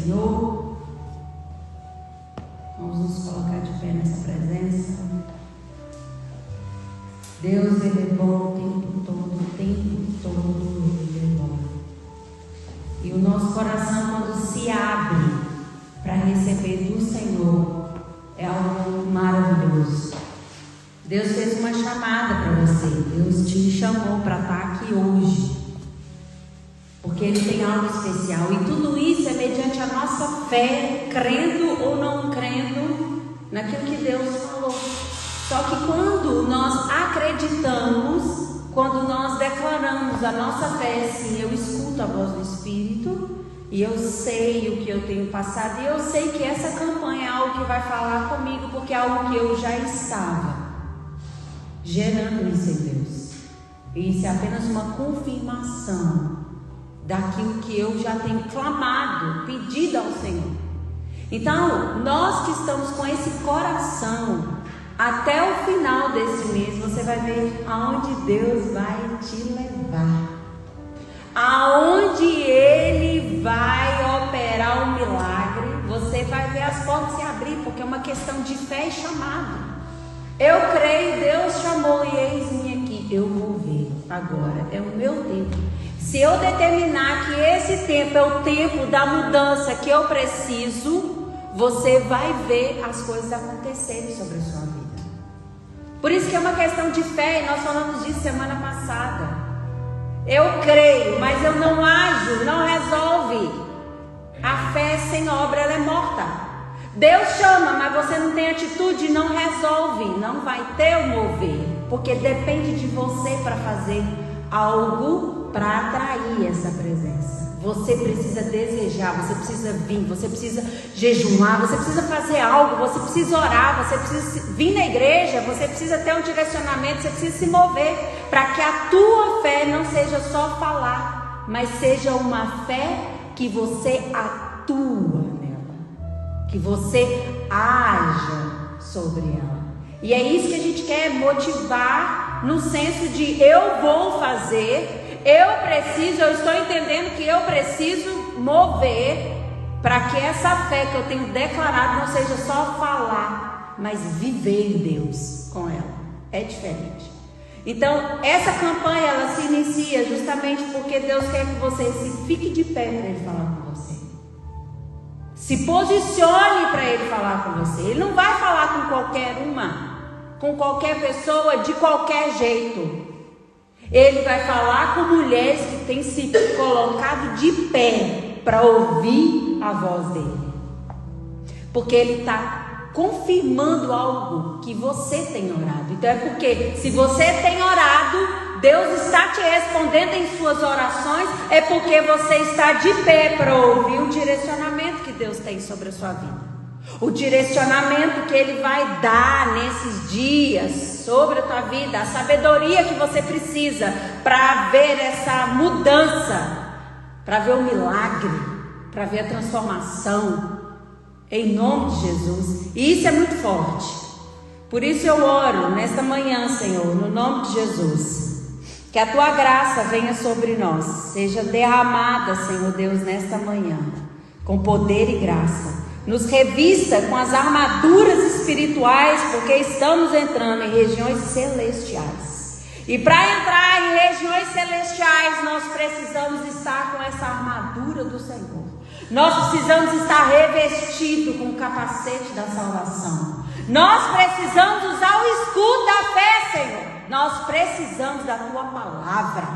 Senhor. Vamos nos colocar de pé nessa presença. Deus, Ele é bom o tempo todo Ele é bom. E o nosso coração, quando se abre para receber do Senhor, é algo maravilhoso. Deus fez uma chamada para você. Deus te chamou para estar aqui hoje, porque Ele tem algo especial. E tudo isso é mediante a nossa fé, crendo ou não crendo naquilo que Deus falou. Só que quando nós acreditamos, quando nós declaramos a nossa fé, sim, eu escuto a voz do Espírito e eu sei o que eu tenho passado, e eu sei que essa campanha é algo que vai falar comigo, porque é algo que eu já estava gerando isso em Deus. E isso é apenas uma confirmação daquilo que eu já tenho clamado, pedido ao Senhor. Então, nós que estamos com esse coração, até o final desse mês, você vai ver aonde Deus vai te levar, aonde Ele vai operar o milagre. Você vai ver as portas se abrir, porque é uma questão de fé e chamado. Eu creio, Deus chamou e eis-me aqui. Eu vou ver agora, é o meu tempo. Se eu determinar que esse tempo é o tempo da mudança que eu preciso, você vai ver as coisas acontecerem sobre a sua vida. Por isso que é uma questão de fé, e nós falamos disso semana passada. Eu creio, mas eu não ajo, não resolve. A fé sem obra, ela é morta. Deus chama, mas você não tem atitude, não resolve, não vai ter o mover, porque depende de você para fazer algo para atrair essa presença. Você precisa desejar, você precisa vir, você precisa jejuar, você precisa fazer algo, você precisa orar, você precisa vir na igreja, você precisa ter um direcionamento, você precisa se mover, para que a tua fé não seja só falar, mas seja uma fé que você atua nela, que você haja sobre ela. E é isso que a gente quer motivar, no senso de eu vou fazer. Eu preciso, eu estou entendendo que eu preciso mover para que essa fé que eu tenho declarado não seja só falar, mas viver Deus com ela. É diferente. Então, essa campanha, ela se inicia justamente porque Deus quer que você se fique de pé para Ele falar com você. Se posicione para Ele falar com você. Ele não vai falar com qualquer uma, com qualquer pessoa, de qualquer jeito. Ele vai falar com mulheres que têm se colocado de pé para ouvir a voz dele. Porque ele está confirmando algo que você tem orado. Então é porque se você tem orado, Deus está te respondendo em suas orações, é porque você está de pé para ouvir o direcionamento que Deus tem sobre a sua vida. O direcionamento que Ele vai dar nesses dias sobre a tua vida, a sabedoria que você precisa para ver essa mudança, para ver o milagre, para ver a transformação, em nome de Jesus. E isso é muito forte. Por isso eu oro nesta manhã, Senhor, no nome de Jesus, que a tua graça venha sobre nós, seja derramada, Senhor Deus, nesta manhã, com poder e graça. Nos revista com as armaduras espirituais, porque estamos entrando em regiões celestiais. E para entrar em regiões celestiais, nós precisamos estar com essa armadura do Senhor. Nós precisamos estar revestidos com o capacete da salvação. Nós precisamos usar o escudo da fé, Senhor. Nós precisamos da tua palavra.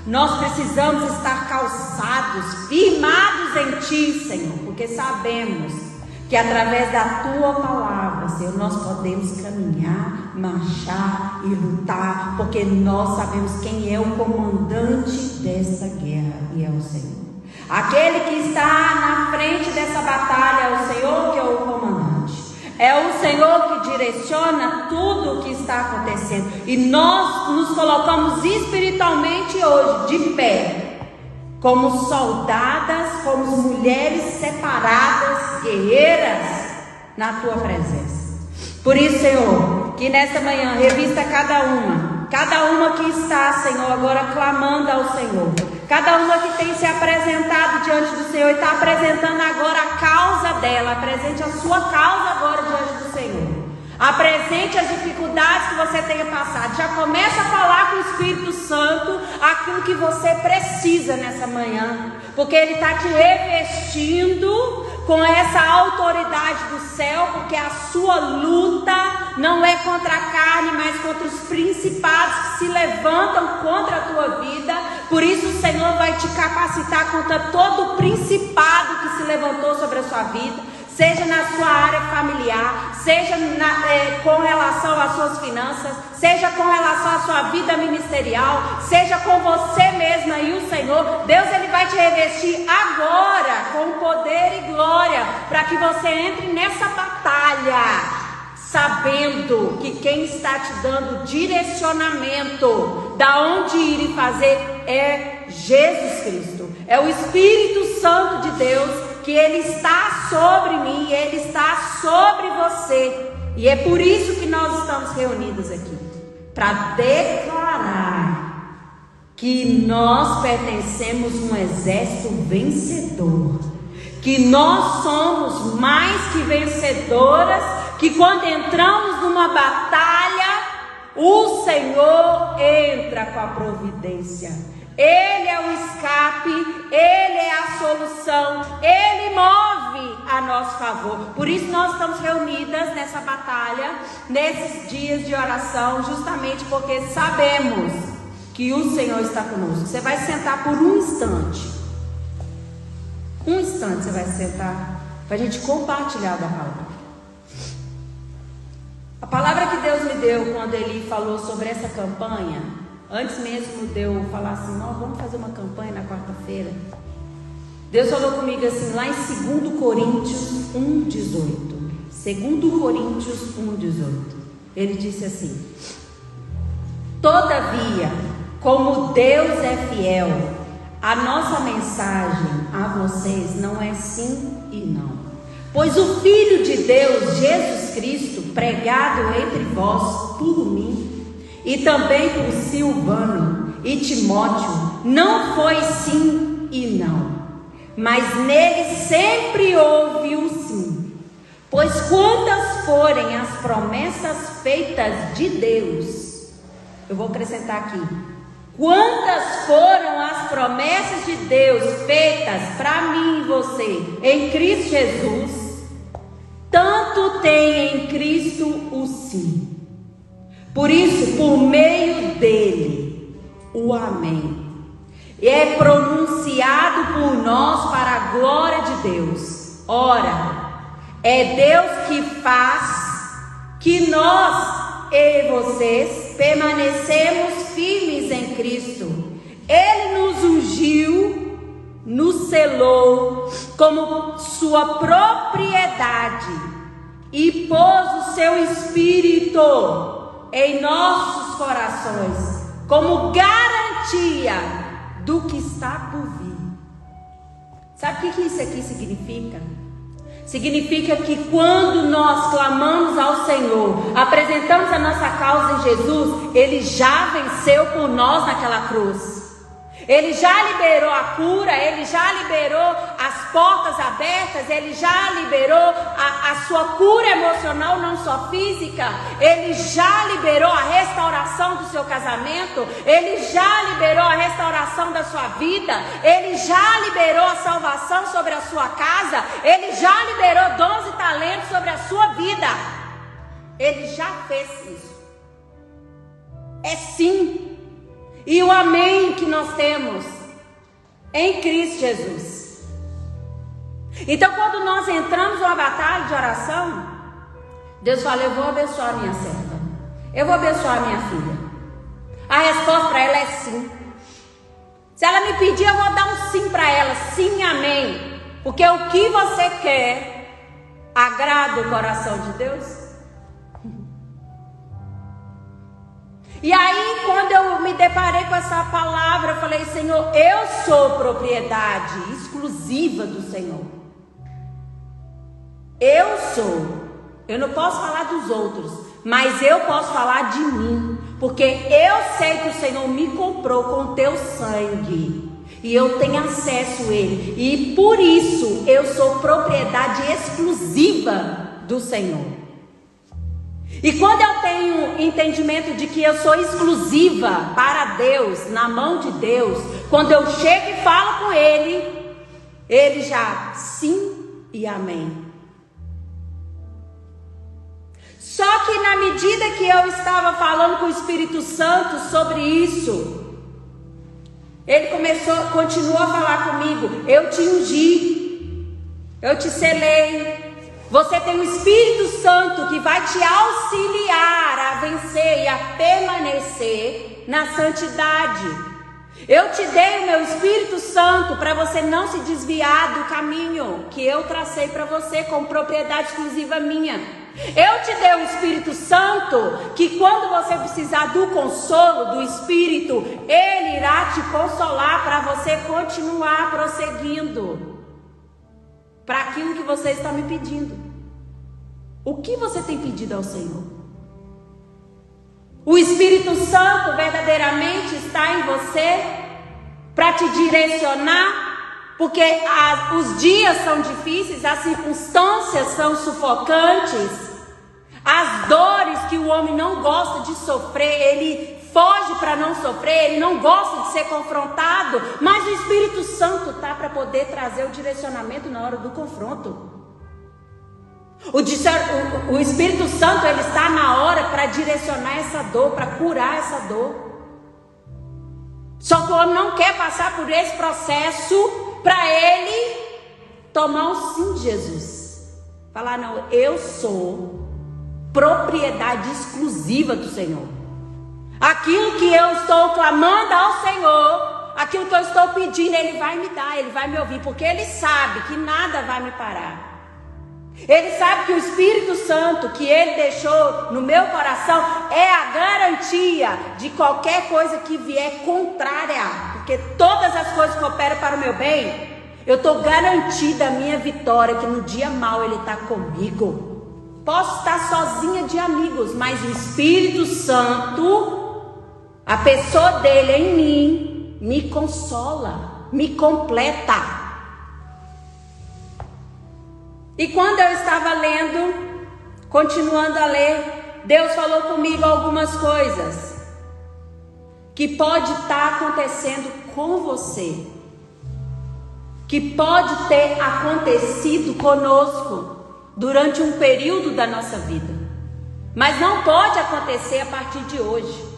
Nós precisamos estar calçados, firmados em ti, Senhor, porque sabemos que através da tua palavra, Senhor, nós podemos caminhar, marchar e lutar, porque nós sabemos quem é o comandante dessa guerra, e é o Senhor. Aquele que está na frente dessa batalha é o Senhor, que é o comandante. É o Senhor que direciona tudo o que está acontecendo. E nós nos colocamos espiritualmente hoje de pé, como soldadas, como mulheres separadas, guerreiras, na tua presença. Por isso, Senhor, que nesta manhã revista cada uma que está, Senhor, agora clamando ao Senhor, cada uma que tem se apresentado diante do Senhor e está apresentando agora a dela, apresente a sua causa agora diante do Senhor. Apresente as dificuldades que você tenha passado. Já começa a falar com o Espírito Santo aquilo que você precisa nessa manhã, porque Ele está te revestindo com essa autoridade do céu, porque a sua luta não é contra a carne, mas contra os principados que se levantam contra a tua vida. Por isso o Senhor vai te capacitar contra todo o principado que se levantou sobre a sua vida, seja na sua área familiar, seja com relação às suas finanças, seja com relação à sua vida ministerial, seja com você mesma e o Senhor. Deus, Ele vai te revestir agora com poder e glória, para que você entre nessa batalha, sabendo que quem está te dando direcionamento da onde ir e fazer é Jesus Cristo, é o Espírito Santo de Deus, que Ele está sobre mim, Ele está sobre você. E é por isso que nós estamos reunidos aqui, para declarar que nós pertencemos a um exército vencedor, que nós somos mais que vencedoras, que quando entramos numa batalha, o Senhor entra com a providência. Ele é o escape, Ele é a solução, Ele move a nosso favor. Por isso nós estamos reunidas nessa batalha, nesses dias de oração, justamente porque sabemos que o Senhor está conosco. Você vai sentar por um instante você vai sentar, para a gente compartilhar da palavra. A palavra que Deus me deu quando Ele falou sobre essa campanha, antes mesmo de eu falar assim, nós vamos fazer uma campanha na quarta-feira, Deus falou comigo assim, lá em 2 Coríntios 1,18. 2 Coríntios 1,18. Ele disse assim: todavia, como Deus é fiel, a nossa mensagem a vocês não é sim e não. Pois o Filho de Deus, Jesus Cristo, pregado entre vós por mim, e também por Silvano e Timóteo, não foi sim e não, mas nele sempre houve o sim. Pois quantas forem as promessas feitas de Deus, eu vou acrescentar aqui, quantas foram as promessas de Deus feitas para mim e você em Cristo Jesus, tanto tem em Cristo o sim. Por isso, por meio dele, o amém é pronunciado por nós para a glória de Deus. Ora, é Deus que faz que nós e vocês permanecemos firmes em Cristo. Ele nos ungiu, nos selou como sua propriedade e pôs o seu Espírito em nossos corações como garantia do que está por vir. Sabe o que isso aqui significa? Significa que quando nós clamamos ao Senhor, apresentamos a nossa causa em Jesus, Ele já venceu por nós naquela cruz. Ele já liberou a cura, Ele já liberou as portas abertas, Ele já liberou a sua cura emocional, não só física. Ele já liberou a restauração do seu casamento, Ele já liberou a restauração da sua vida, Ele já liberou a salvação sobre a sua casa, Ele já liberou dons e talentos sobre a sua vida. Ele já fez isso. É sim. E o amém que nós temos em Cristo Jesus. Então, quando nós entramos numa batalha de oração, Deus fala: eu vou abençoar a minha serva, eu vou abençoar a minha filha. A resposta para ela é sim. Se ela me pedir, eu vou dar um sim para ela. Sim, amém. Porque o que você quer agrada o coração de Deus. E aí, quando eu me deparei com essa palavra, eu falei: Senhor, eu sou propriedade exclusiva do Senhor. Eu sou. Eu não posso falar dos outros, mas eu posso falar de mim, porque eu sei que o Senhor me comprou com teu sangue e eu tenho acesso a Ele, e por isso eu sou propriedade propriedade exclusiva do Senhor. E quando eu tenho entendimento de que eu sou exclusiva para Deus, na mão de Deus, quando eu chego e falo com Ele, Ele já sim e amém. Só que na medida que eu estava falando com o Espírito Santo sobre isso, Ele continuou a falar comigo. Eu te ungi, eu te selei. Você tem o Espírito Santo que vai te auxiliar a vencer e a permanecer na santidade. Eu te dei o meu Espírito Santo para você não se desviar do caminho que eu tracei para você como propriedade exclusiva minha. Eu te dei o Espírito Santo que quando você precisar do consolo do Espírito, Ele irá te consolar para você continuar prosseguindo para aquilo que você está me pedindo. O que você tem pedido ao Senhor? O Espírito Santo verdadeiramente está em você para te direcionar, porque os dias são difíceis, as circunstâncias são sufocantes, as dores que o homem não gosta de sofrer, ele foge para não sofrer, ele não gosta de ser confrontado, mas o Espírito Santo está para poder trazer o direcionamento na hora do confronto. O Espírito Santo, ele está na hora para direcionar essa dor, para curar essa dor. Só que o homem não quer passar por esse processo para ele tomar o sim de Jesus. Falar, não, eu sou propriedade exclusiva do Senhor. Aquilo que eu estou clamando ao Senhor, aquilo que eu estou pedindo, Ele vai me dar, Ele vai me ouvir, porque Ele sabe que nada vai me parar. Ele sabe que o Espírito Santo que Ele deixou no meu coração é a garantia de qualquer coisa que vier contrária, porque todas as coisas que operam para o meu bem, eu estou garantida a minha vitória, que no dia mau Ele está comigo. Posso estar sozinha de amigos, mas o Espírito Santo, a pessoa dele em mim, me consola, me completa. E quando eu estava lendo, continuando a ler, Deus falou comigo algumas coisas que pode estar acontecendo com você, que pode ter acontecido conosco durante um período da nossa vida, mas não pode acontecer a partir de hoje.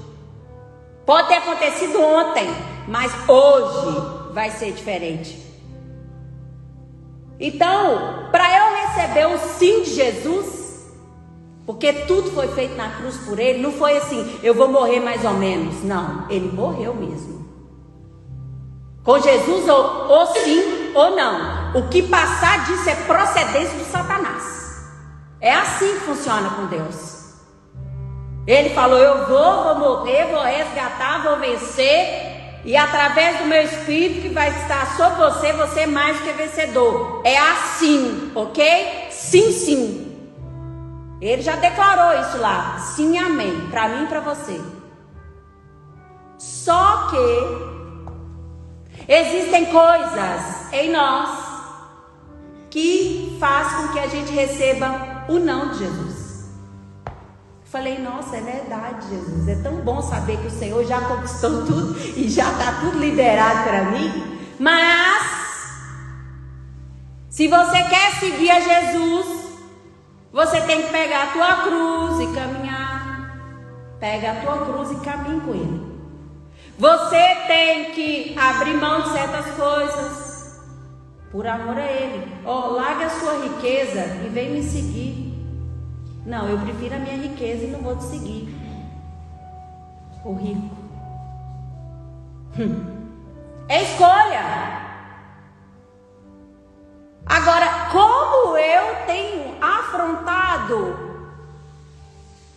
Pode ter acontecido ontem, mas hoje vai ser diferente. Então, para eu receber o sim de Jesus, porque tudo foi feito na cruz por Ele, não foi assim, eu vou morrer mais ou menos. Não, Ele morreu mesmo. Com Jesus, ou sim ou não. O que passar disso é procedência de Satanás. É assim que funciona com Deus. Ele falou, eu vou morrer, vou resgatar, vou vencer. E através do meu Espírito que vai estar sobre você, você é mais que vencedor. É assim, ok? Sim, sim. Ele já declarou isso lá. Sim, amém. Para mim e para você. Só que existem coisas em nós que faz com que a gente receba o não de Jesus. Falei, nossa, é verdade, Jesus. É tão bom saber que o Senhor já conquistou tudo e já está tudo liberado para mim. Mas, se você quer seguir a Jesus, você tem que pegar a tua cruz e caminhar. Pega a tua cruz e caminha com Ele. Você tem que abrir mão de certas coisas por amor a Ele. Larga a sua riqueza e vem me seguir. Não, eu prefiro a minha riqueza e não vou te seguir. O rico. É escolha. Agora, como eu tenho afrontado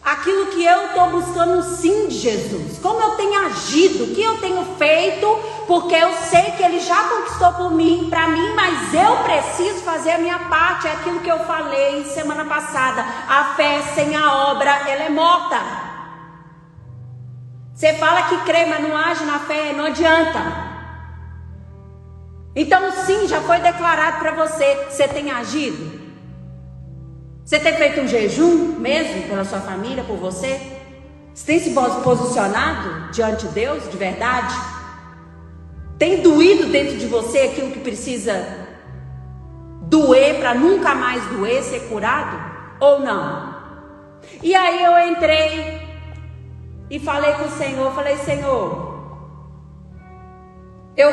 aquilo que eu estou buscando sim de Jesus? Como eu tenho agido? O que eu tenho feito? Porque eu sei que Ele já conquistou por mim, para mim, mas eu preciso fazer a minha parte. É aquilo que eu falei semana passada. A fé sem a obra, ela é morta. Você fala que crê, mas não age na fé, não adianta. Então o sim já foi declarado para você. Você tem agido? Você tem feito um jejum mesmo pela sua família, por você? Você tem se posicionado diante de Deus de verdade? Tem doído dentro de você aquilo que precisa doer para nunca mais doer, ser curado? Ou não? E aí eu entrei e falei com o Senhor, falei: Senhor, eu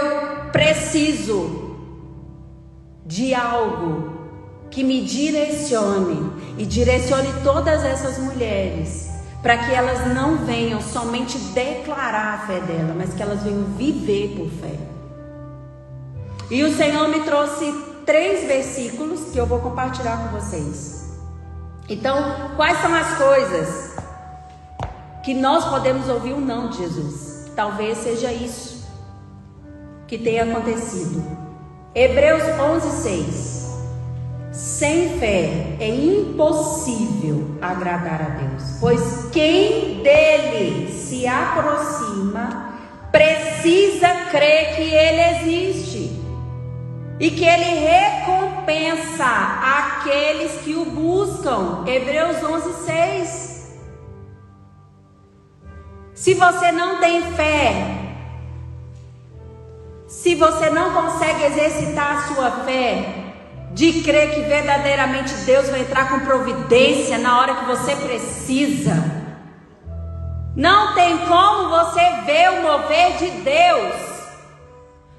preciso de algo que me direcione e direcione todas essas mulheres, para que elas não venham somente declarar a fé dela, mas que elas venham viver por fé. E o Senhor me trouxe 3 versículos que eu vou compartilhar com vocês. Então, quais são as coisas que nós podemos ouvir o não de Jesus? Talvez seja isso que tenha acontecido. Hebreus 11:6. Sem fé é impossível agradar a Deus, pois quem dele se aproxima precisa crer que ele existe e que ele recompensa aqueles que o buscam. Hebreus 11:6. Se você não tem fé, se você não consegue exercitar a sua fé de crer que verdadeiramente Deus vai entrar com providência na hora que você precisa, não tem como você ver o mover de Deus,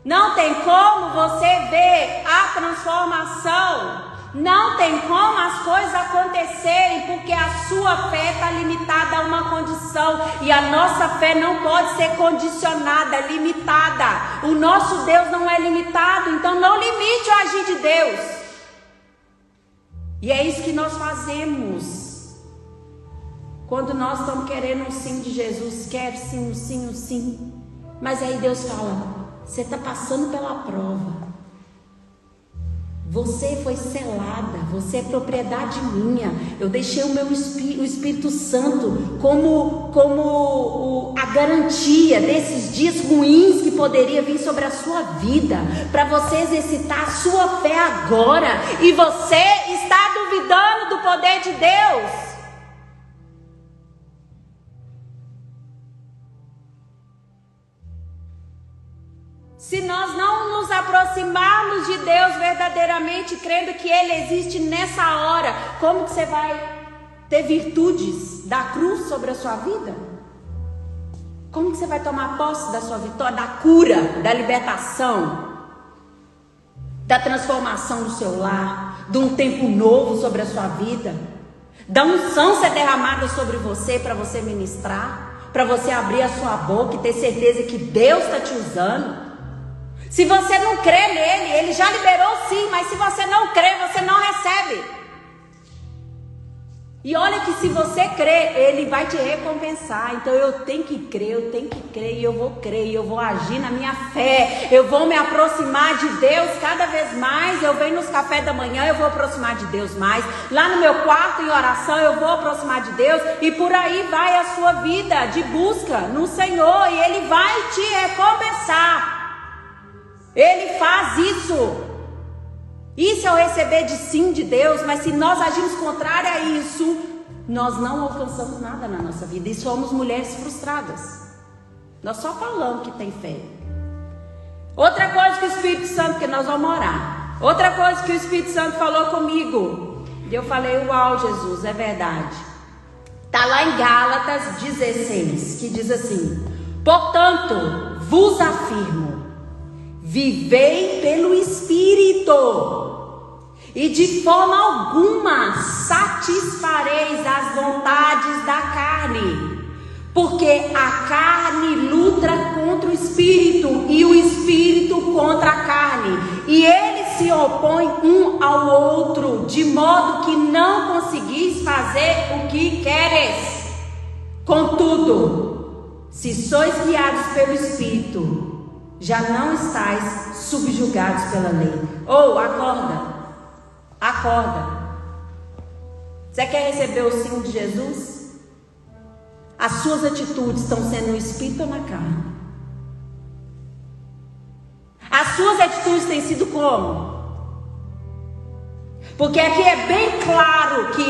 não tem como você ver a transformação, não tem como as coisas acontecerem, porque a sua fé está limitada a uma condição, e a nossa fé não pode ser condicionada, limitada. O nosso Deus não é limitado, então não limite o agir de Deus. E é isso que nós fazemos quando nós estamos querendo um sim de Jesus. Quero sim, um sim, um sim. Mas aí Deus fala: você está passando pela prova. Você foi selada, você é propriedade minha. Eu deixei o meu o Espírito Santo como a garantia desses dias ruins que poderia vir sobre a sua vida, para você exercitar a sua fé agora. E você está duvidando do poder de Deus. Se nós não nos aproximarmos de Deus verdadeiramente, crendo que Ele existe nessa hora, como que você vai ter virtudes da cruz sobre a sua vida? Como que você vai tomar posse da sua vitória, da cura, da libertação, da transformação do seu lar, de um tempo novo sobre a sua vida, da unção ser derramada sobre você para você ministrar, para você abrir a sua boca e ter certeza que Deus está te usando? Se você não crê nele, ele já liberou sim, mas se você não crê, você não recebe. E olha que se você crê, ele vai te recompensar. Então eu tenho que crer, e eu vou crer, e eu vou agir na minha fé. Eu vou me aproximar de Deus cada vez mais. Eu venho nos cafés da manhã, eu vou aproximar de Deus mais. Lá no meu quarto em oração, eu vou aproximar de Deus. E por aí vai a sua vida de busca no Senhor, e ele vai te recompensar. Ele faz isso. Isso é o receber de sim de Deus. Mas se nós agimos contrário a isso, nós não alcançamos nada na nossa vida. E somos mulheres frustradas. Nós só falamos que tem fé. Outra coisa que o Espírito Santo, que nós vamos orar. Outra coisa que o Espírito Santo falou comigo. E eu falei: uau, Jesus, é verdade. Está lá em Gálatas 16, que diz assim: portanto, vos afirmo, vivei pelo Espírito, e de forma alguma satisfareis as vontades da carne, porque a carne luta contra o Espírito, e o Espírito contra a carne, e eles se opõem um ao outro, de modo que não conseguis fazer o que queres. Contudo, se sois guiados pelo Espírito, já não estáis subjugados pela lei. Acorda. Você quer receber o sim de Jesus? As suas atitudes estão sendo no Espírito ou na carne? As suas atitudes têm sido como? Porque aqui é bem claro que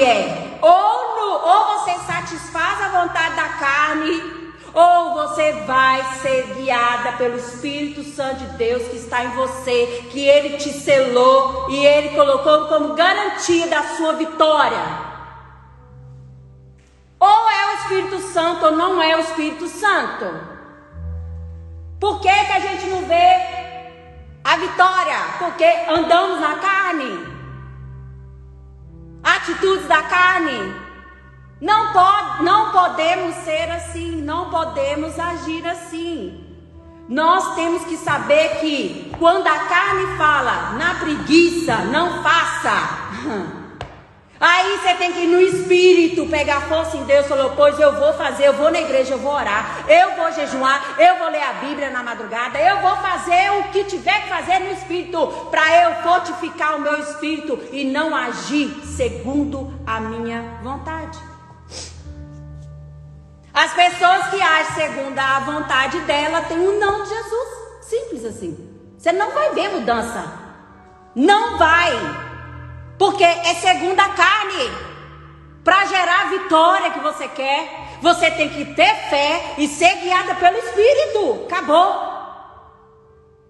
ou você satisfaz a vontade da carne, ou você vai ser guiada pelo Espírito Santo de Deus que está em você, que Ele te selou e Ele colocou como garantia da sua vitória. Ou é o Espírito Santo ou não é o Espírito Santo. Por que a gente não vê a vitória? Porque andamos na carne. Atitudes da carne. Não podemos ser assim, não podemos agir assim. Nós temos que saber que quando a carne fala na preguiça, não faça. Aí você tem que ir no Espírito, pegar força em Deus, falou, pois eu vou fazer, eu vou na igreja, eu vou orar, eu vou jejuar, eu vou ler a Bíblia na madrugada, eu vou fazer o que tiver que fazer no Espírito, para eu fortificar o meu espírito e não agir segundo a minha vontade. As pessoas que agem segundo a vontade dela têm um não de Jesus. Simples assim. Você não vai ver mudança. Não vai. Porque é segundo a carne. Para gerar a vitória que você quer, você tem que ter fé e ser guiada pelo Espírito. Acabou.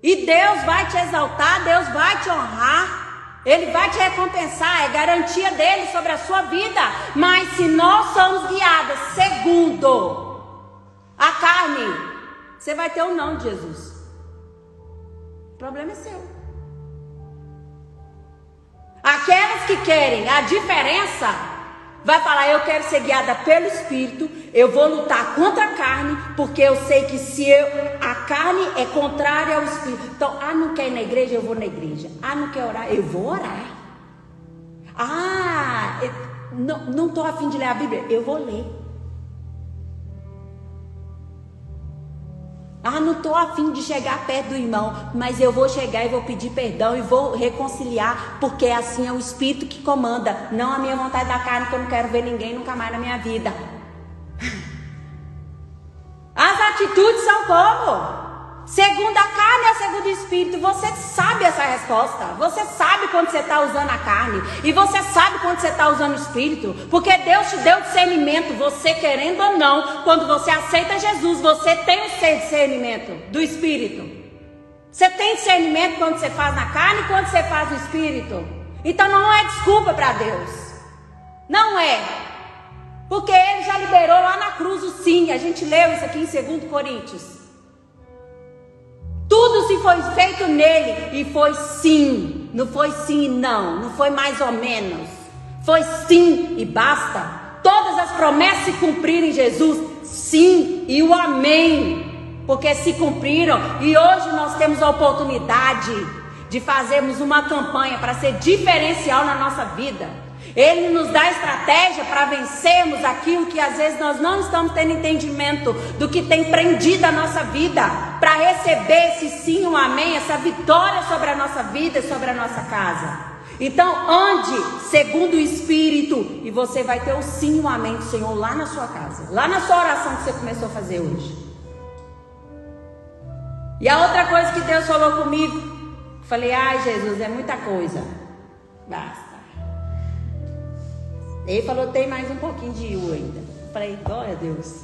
E Deus vai te exaltar, Deus vai te honrar. Ele vai te recompensar, é garantia dele sobre a sua vida. Mas se nós somos guiadas segundo a carne, você vai ter o não de Jesus. O problema é seu. Aquelas que querem a diferença, vai falar, eu quero ser guiada pelo Espírito, eu vou lutar contra a carne, porque eu sei que se a carne é contrária ao Espírito. Então, não quer ir na igreja, eu vou na igreja. Não quer orar, eu vou orar. Não estou a fim de ler a Bíblia, eu vou ler. Não estou a fim de chegar perto do irmão, mas eu vou chegar e vou pedir perdão e vou reconciliar, porque assim é o Espírito que comanda, não a minha vontade da carne, que eu não quero ver ninguém nunca mais na minha vida. As atitudes são como? Segundo a carne ou segundo o Espírito? Você sabe essa resposta. Você sabe quando você está usando a carne. E você sabe quando você está usando o Espírito. Porque Deus te deu discernimento. Você querendo ou não, quando você aceita Jesus, você tem o seu discernimento do Espírito. Você tem discernimento quando você faz na carne e quando você faz no Espírito. Então não é desculpa para Deus. Não é. Porque Ele já liberou lá na cruz o sim. A gente leu isso aqui em 2 Coríntios. Tudo se foi feito nele e foi sim. Não foi sim e não. Não foi mais ou menos. Foi sim e basta. Todas as promessas se cumpriram em Jesus. Sim e o amém. Porque se cumpriram. E hoje nós temos a oportunidade de fazermos uma campanha para ser diferencial na nossa vida. Ele nos dá estratégia para vencermos aquilo que às vezes nós não estamos tendo entendimento do que tem prendido a nossa vida, para receber esse sim, um amém, essa vitória sobre a nossa vida e sobre a nossa casa. Então ande segundo o Espírito e você vai ter o sim, um amém do Senhor lá na sua casa, lá na sua oração que você começou a fazer hoje. E a outra coisa que Deus falou comigo, falei, Jesus, é muita coisa, basta. Ele falou, tem mais um pouquinho de eu ainda. Falei, glória a Deus.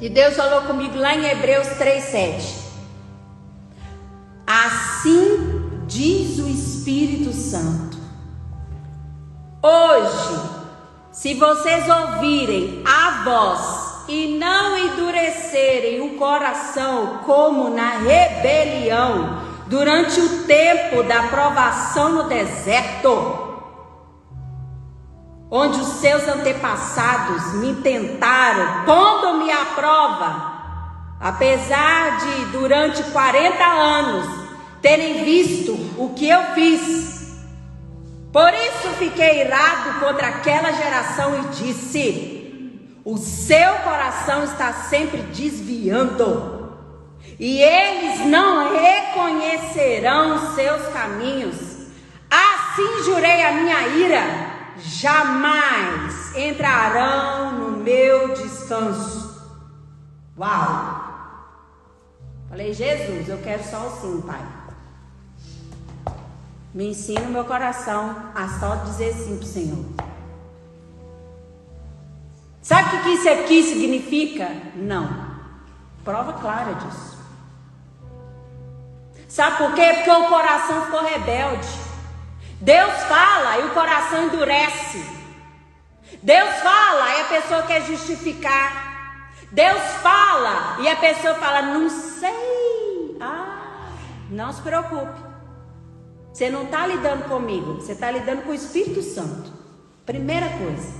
E Deus falou comigo lá em Hebreus 3:7. Assim diz o Espírito Santo. Hoje, se vocês ouvirem a voz e não endurecerem o coração como na rebelião, durante o tempo da provação no deserto, onde os seus antepassados me tentaram, pondo-me à prova, apesar de durante 40 anos terem visto o que eu fiz. Por isso fiquei irado contra aquela geração e disse: o seu coração está sempre desviando, e eles não reconhecerão os seus caminhos. Assim jurei a minha ira, jamais entrarão no meu descanso. Uau! Falei, Jesus, eu quero só o sim, Pai. Me ensina o meu coração a só dizer sim pro Senhor. Sabe o que isso aqui significa? Não. Prova clara disso. Sabe por quê? Porque o coração ficou rebelde. Deus fala e o coração endurece. Deus fala e a pessoa quer justificar. Deus fala e a pessoa fala, não sei. Não se preocupe. Você não está lidando comigo, você está lidando com o Espírito Santo. Primeira coisa.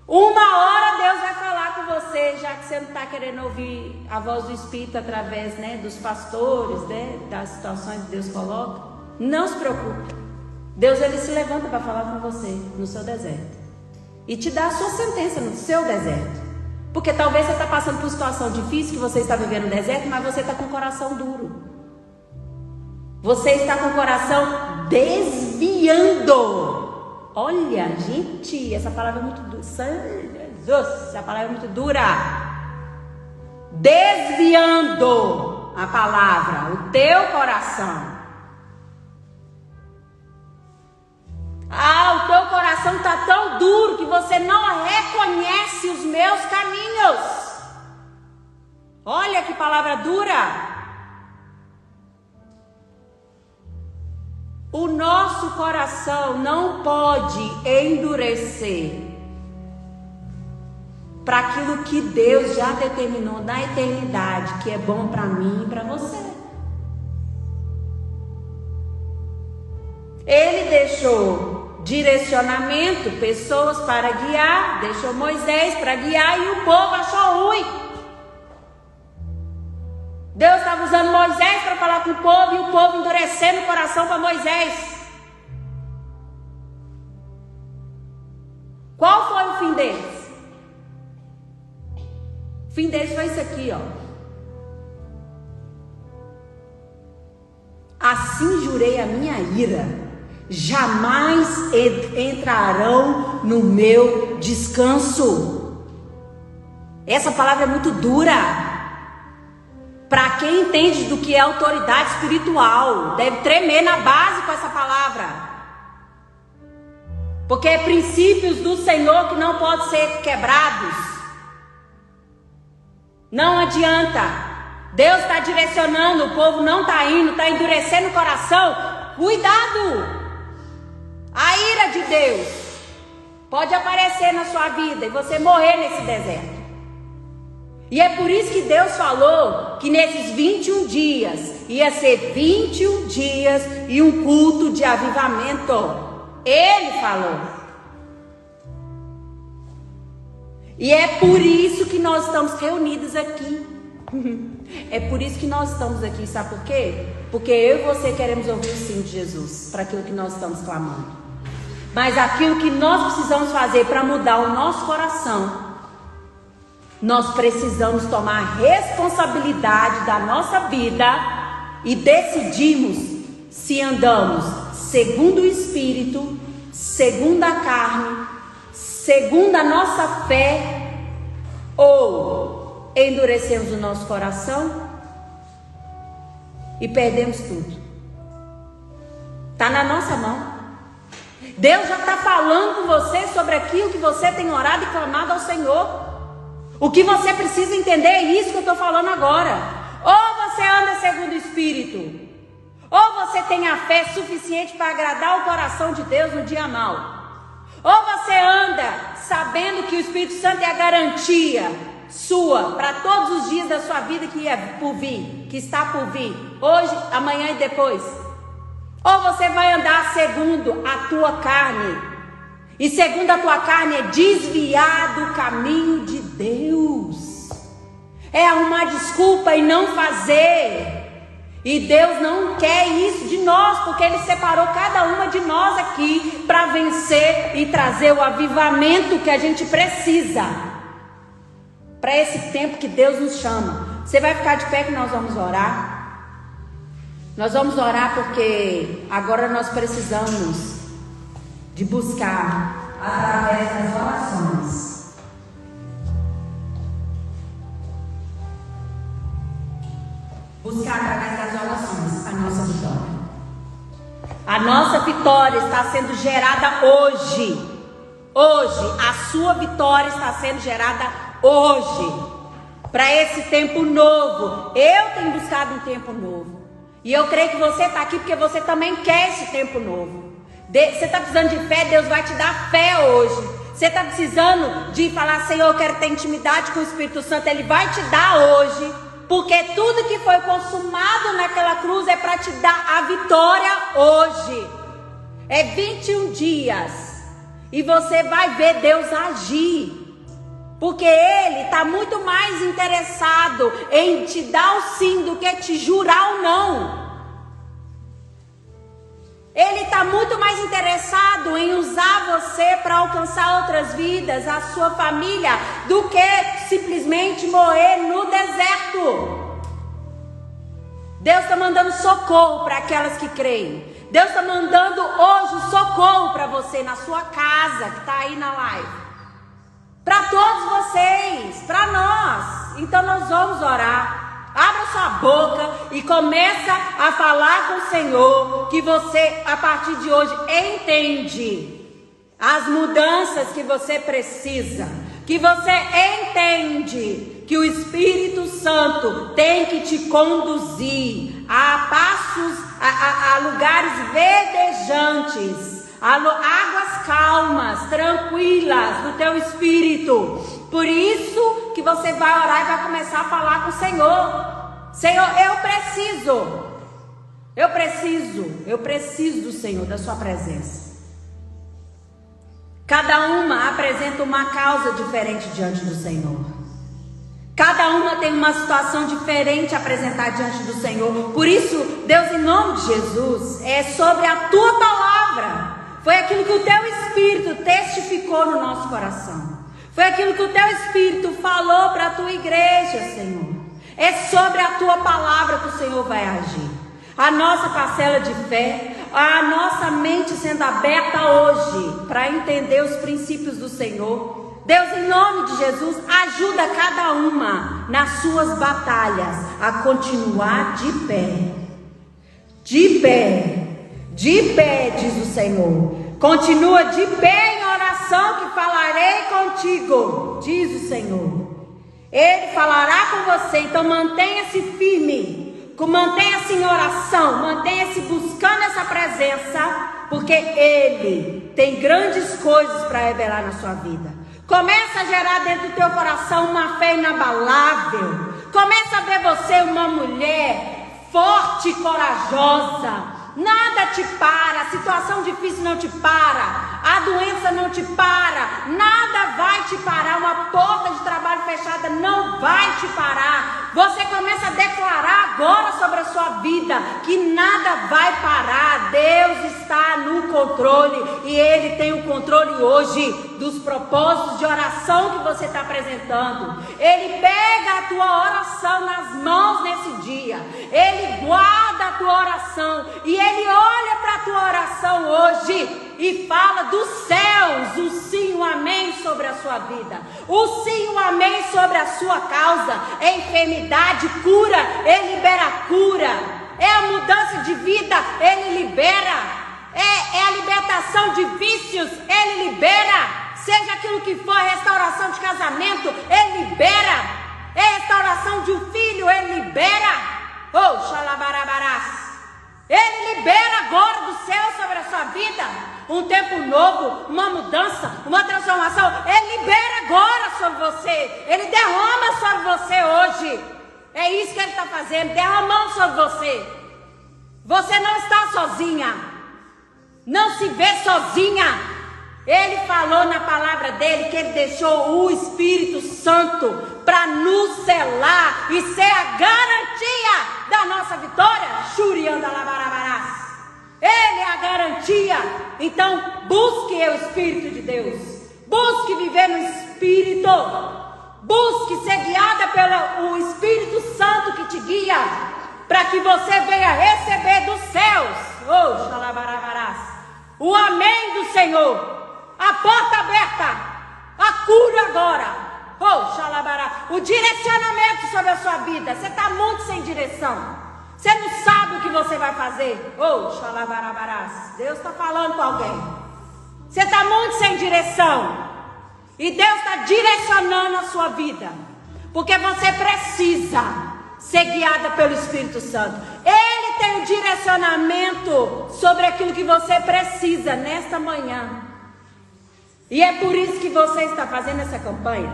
Uma hora Deus vai falar com você, já que você não está querendo ouvir a voz do Espírito através, né, dos pastores, né, das situações que Deus coloca. Não se preocupe. Deus, ele se levanta para falar com você no seu deserto. E te dá a sua sentença no seu deserto. Porque talvez você está passando por situação difícil, que você está vivendo no deserto, mas você está com o coração duro. Você está com o coração desviando. Olha, gente, essa palavra é muito dura. Jesus, essa palavra é muito dura. Desviando a palavra, o teu coração. O teu coração está tão duro que você não reconhece os meus caminhos. Olha que palavra dura. O nosso coração não pode endurecer para aquilo que Deus já determinou na eternidade, que é bom para mim e para você. Ele deixou direcionamento, pessoas para guiar, deixou Moisés para guiar e o povo achou ruim. Deus estava usando Moisés para falar com o povo e o povo endurecendo o coração para Moisés. Qual foi o fim deles? O fim deles foi isso aqui, ó. Assim jurei a minha ira, jamais entrarão no meu descanso. Essa palavra é muito dura. Para quem entende do que é autoridade espiritual, deve tremer na base com essa palavra. Porque é princípios do Senhor que não podem ser quebrados. Não adianta. Deus está direcionando, o povo não está indo, está endurecendo o coração. Cuidado! A ira de Deus pode aparecer na sua vida e você morrer nesse deserto. E é por isso que Deus falou que nesses 21 dias ia ser 21 dias e um culto de avivamento. Ele falou. E é por isso que nós estamos reunidos aqui. É por isso que nós estamos aqui, sabe por quê? Porque eu e você queremos ouvir o sim de Jesus para aquilo que nós estamos clamando. Mas aquilo que nós precisamos fazer para mudar o nosso coração, nós precisamos tomar responsabilidade da nossa vida e decidirmos se andamos segundo o Espírito, segundo a carne, segundo a nossa fé, ou endurecemos o nosso coração e perdemos tudo. Está na nossa mão. Deus já está falando com você sobre aquilo que você tem orado e clamado ao Senhor. O que você precisa entender é isso que eu estou falando agora. Ou você anda segundo o Espírito, ou você tem a fé suficiente para agradar o coração de Deus no dia mau. Ou você anda sabendo que o Espírito Santo é a garantia sua para todos os dias da sua vida que é por vir, que está por vir, hoje, amanhã e depois. Ou você vai andar segundo a tua carne. E segundo a tua carne é desviar do caminho de Deus. É arrumar desculpa e não fazer. E Deus não quer isso de nós, porque Ele separou cada uma de nós aqui para vencer e trazer o avivamento que a gente precisa. Para esse tempo que Deus nos chama. Você vai ficar de pé que nós vamos orar. Nós vamos orar porque agora nós precisamos de buscar através das orações. buscar através das orações a nossa vitória. A nossa vitória está sendo gerada hoje. Hoje, a sua vitória está sendo gerada hoje. Para esse tempo novo. Eu tenho buscado um tempo novo. E eu creio que você está aqui porque você também quer esse tempo novo. Você está precisando de fé, Deus vai te dar fé hoje. Você está precisando de falar, Senhor, eu quero ter intimidade com o Espírito Santo. Ele vai te dar hoje. Porque tudo que foi consumado naquela cruz é para te dar a vitória hoje. É 21 dias. E você vai ver Deus agir. Porque Ele está muito mais interessado em te dar o sim do que te jurar o não. Ele está muito mais interessado em usar você para alcançar outras vidas, a sua família, do que simplesmente morrer no deserto. Deus está mandando socorro para aquelas que creem. Deus está mandando hoje socorro para você na sua casa, que está aí na live. Para todos vocês, para nós. Então nós vamos orar. Abra sua boca e começa a falar com o Senhor, que você a partir de hoje entende as mudanças que você precisa, que você entende que o Espírito Santo tem que te conduzir a passos, a lugares verdejantes, a águas calmas, tranquilas do teu espírito. Por isso que você vai orar e vai começar a falar com o Senhor. Senhor, eu preciso do Senhor, da sua presença. Cada uma apresenta uma causa diferente diante do Senhor. Cada uma tem uma situação diferente a apresentar diante do Senhor. Por isso, Deus, em nome de Jesus, é sobre a tua palavra. Foi aquilo que o teu Espírito testificou no nosso coração. Foi aquilo que o teu Espírito falou para a tua igreja, Senhor. É sobre a tua palavra que o Senhor vai agir. A nossa parcela de fé, a nossa mente sendo aberta hoje para entender os princípios do Senhor. Deus, em nome de Jesus, ajuda cada uma nas suas batalhas a continuar de pé. De pé. De pé, diz o Senhor. Continua de pé em oração que falarei contigo, diz o Senhor. Ele falará com você, então mantenha-se firme, mantenha-se em oração, mantenha-se buscando essa presença, porque Ele tem grandes coisas para revelar na sua vida. Começa a gerar dentro do teu coração uma fé inabalável. Começa a ver você uma mulher forte e corajosa. Nada te para, a situação difícil não te para, a doença não te para, nada vai te parar, uma porta de trabalho fechada não vai te parar. Você começa a declarar agora sobre a sua vida que nada vai parar. Deus está no controle e Ele tem o controle hoje dos propósitos de oração que você está apresentando. Ele pega a tua oração nas mãos nesse dia, Ele guarda a tua oração e Ele olha para a tua oração hoje e fala dos céus, o sim, o amém sobre a sua vida, o sim, o amém sobre a sua causa. É enfermidade, cura, Ele libera cura. É a mudança de vida, Ele libera. É a libertação de vícios, Ele libera. Seja aquilo que for, restauração de casamento, Ele libera. É restauração de um filho, Ele libera. Oh, xalabarabarás. Ele libera agora do céu sobre a sua vida um tempo novo, uma mudança, uma transformação. Ele libera agora sobre você. Ele derrama sobre você hoje. É isso que Ele está fazendo, derramando sobre você. Você não está sozinha. Não se vê sozinha. Ele falou na palavra dele que Ele deixou o Espírito Santo para nos selar e ser a garantia da nossa vitória. Xuriandalabarabarás. Ele é a garantia. Então busque o Espírito de Deus. Busque viver no Espírito. Busque ser guiada pelo Espírito Santo que te guia, para que você venha receber dos céus, oh, xalabarabarás, o amém do Senhor. A porta aberta, a cura agora, oh, xalabará, o direcionamento sobre a sua vida. Você está muito sem direção. Você não sabe o que você vai fazer? Xalabarabarás. Deus está falando com alguém. Você está muito sem direção. E Deus está direcionando a sua vida. Porque você precisa ser guiada pelo Espírito Santo. Ele tem o direcionamento sobre aquilo que você precisa nesta manhã. E é por isso que você está fazendo essa campanha.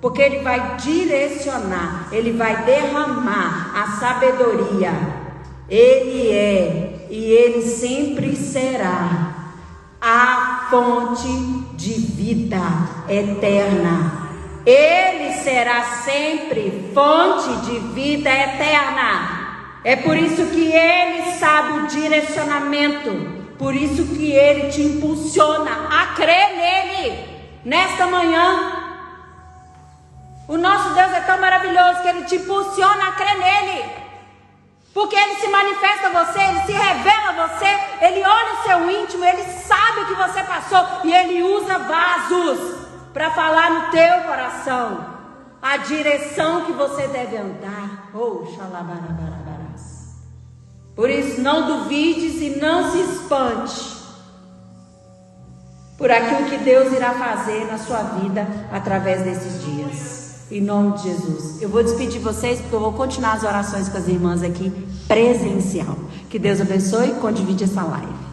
Porque Ele vai direcionar, Ele vai derramar a sabedoria. Ele é e Ele sempre será a fonte de vida eterna. Ele será sempre fonte de vida eterna. É por isso que Ele sabe o direcionamento. Por isso que Ele te impulsiona a crer nele. Nesta manhã, o nosso Deus é tão maravilhoso que Ele te impulsiona a crer nele. Porque Ele se manifesta a você, Ele se revela a você, Ele olha o seu íntimo, Ele sabe o que você passou e Ele usa vasos para falar no teu coração a direção que você deve andar. Xalabarabarás. Por isso, não duvides e não se espante por aquilo que Deus irá fazer na sua vida através desses dias. Em nome de Jesus. Eu vou despedir vocês porque eu vou continuar as orações com as irmãs aqui presencial. Que Deus abençoe e condivide essa live.